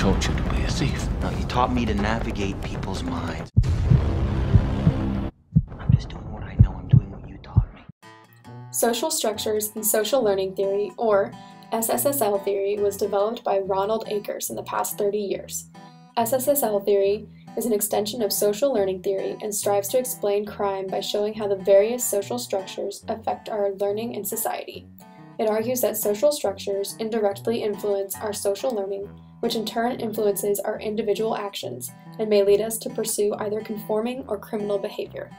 taught you to be a thief. No, he taught me to navigate people's minds. I'm just doing what I know. I'm doing what you taught me. Social structures in social learning theory, or SSSL theory, was developed by Ronald Akers in the past 30 years. SSSL theory is an extension of social learning theory and strives to explain crime by showing how the various social structures affect our learning in society. It argues that social structures indirectly influence our social learning, which in turn influences our individual actions and may lead us to pursue either conforming or criminal behavior.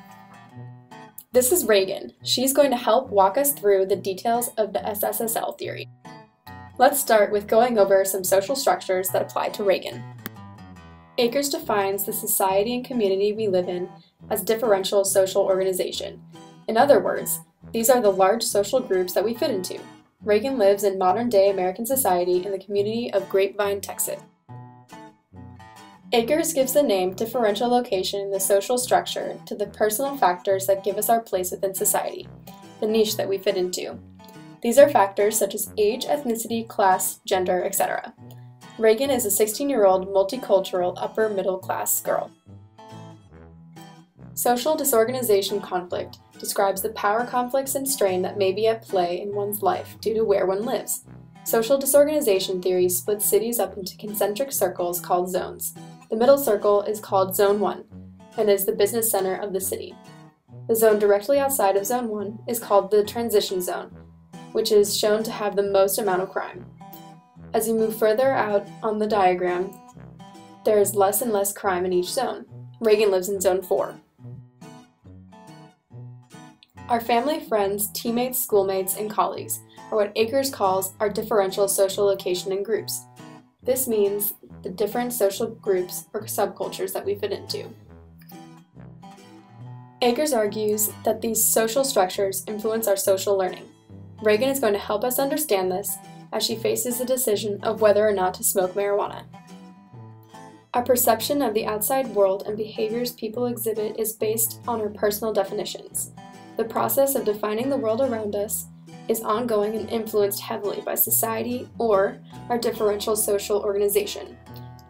This is Reagan. She's going to help walk us through the details of the SSSL theory. Let's start with going over some social structures that apply to Reagan. Akers defines the society and community we live in as differential social organization. In other words, these are the large social groups that we fit into. Reagan lives in modern-day American society in the community of Grapevine, Texas. Akers gives the name differential location in the social structure to the personal factors that give us our place within society, the niche that we fit into. These are factors such as age, ethnicity, class, gender, etc. Reagan is a 16-year-old multicultural upper-middle-class girl. Social disorganization conflict describes the power conflicts and strain that may be at play in one's life due to where one lives. Social disorganization theory splits cities up into concentric circles called zones. The middle circle is called Zone 1 and is the business center of the city. The zone directly outside of Zone 1 is called the transition zone, which is shown to have the most amount of crime. As you move further out on the diagram, there is less and less crime in each zone. Reagan lives in Zone 4. Our family, friends, teammates, schoolmates, and colleagues are what Akers calls our differential social location and groups. This means the different social groups or subcultures that we fit into. Akers argues that these social structures influence our social learning. Reagan is going to help us understand this as she faces the decision of whether or not to smoke marijuana. Our perception of the outside world and behaviors people exhibit is based on our personal definitions. The process of defining the world around us is ongoing and influenced heavily by society or our differential social organization.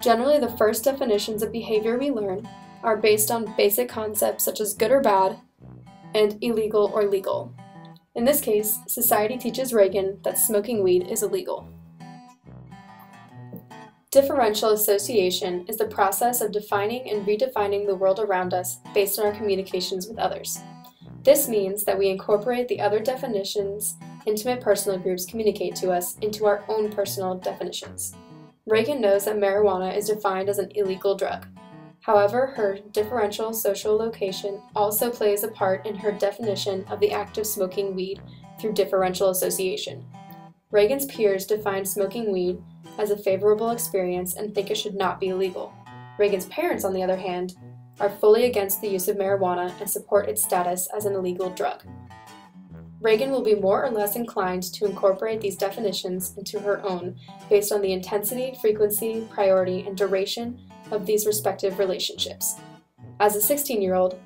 Generally, the first definitions of behavior we learn are based on basic concepts such as good or bad and illegal or legal. In this case, society teaches Reagan that smoking weed is illegal. Differential association is the process of defining and redefining the world around us based on our communications with others. This means that we incorporate the other definitions intimate personal groups communicate to us into our own personal definitions. Reagan knows that marijuana is defined as an illegal drug. However, her differential social location also plays a part in her definition of the act of smoking weed through differential association. Reagan's peers define smoking weed as a favorable experience and think it should not be illegal. Reagan's parents, on the other hand, are fully against the use of marijuana and support its status as an illegal drug. Reagan will be more or less inclined to incorporate these definitions into her own based on the intensity, frequency, priority, and duration of these respective relationships. As a 16-year-old,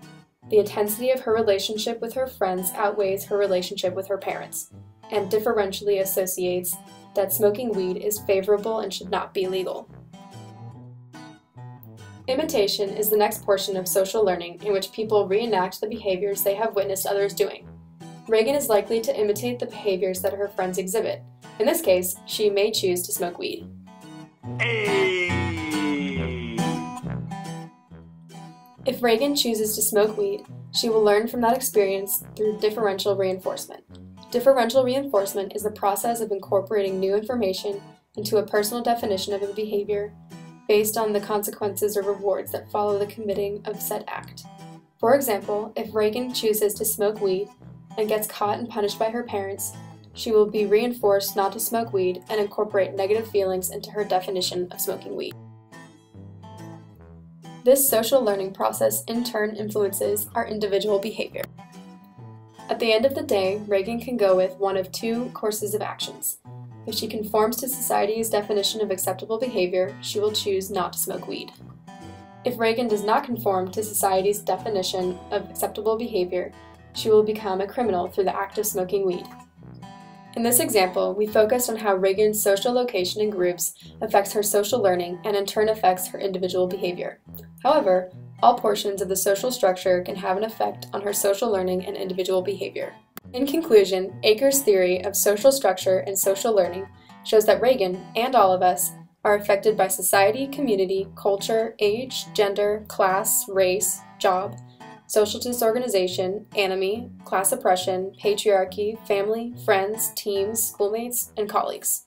the intensity of her relationship with her friends outweighs her relationship with her parents, and differentially associates that smoking weed is favorable and should not be legal. Imitation is the next portion of social learning in which people reenact the behaviors they have witnessed others doing. Reagan is likely to imitate the behaviors that her friends exhibit. In this case, she may choose to smoke weed. If Reagan chooses to smoke weed, she will learn from that experience through differential reinforcement. Differential reinforcement is the process of incorporating new information into a personal definition of a behavior based on the consequences or rewards that follow the committing of said act. For example, if Reagan chooses to smoke weed and gets caught and punished by her parents, she will be reinforced not to smoke weed and incorporate negative feelings into her definition of smoking weed. This social learning process in turn influences our individual behavior. At the end of the day, Reagan can go with one of two courses of actions. If she conforms to society's definition of acceptable behavior, she will choose not to smoke weed. If Reagan does not conform to society's definition of acceptable behavior, she will become a criminal through the act of smoking weed. In this example, we focused on how Reagan's social location in groups affects her social learning and in turn affects her individual behavior. However, all portions of the social structure can have an effect on her social learning and individual behavior. In conclusion, Akers' theory of social structure and social learning shows that Reagan, and all of us, are affected by society, community, culture, age, gender, class, race, job, social disorganization, enemy, class oppression, patriarchy, family, friends, teams, schoolmates, and colleagues.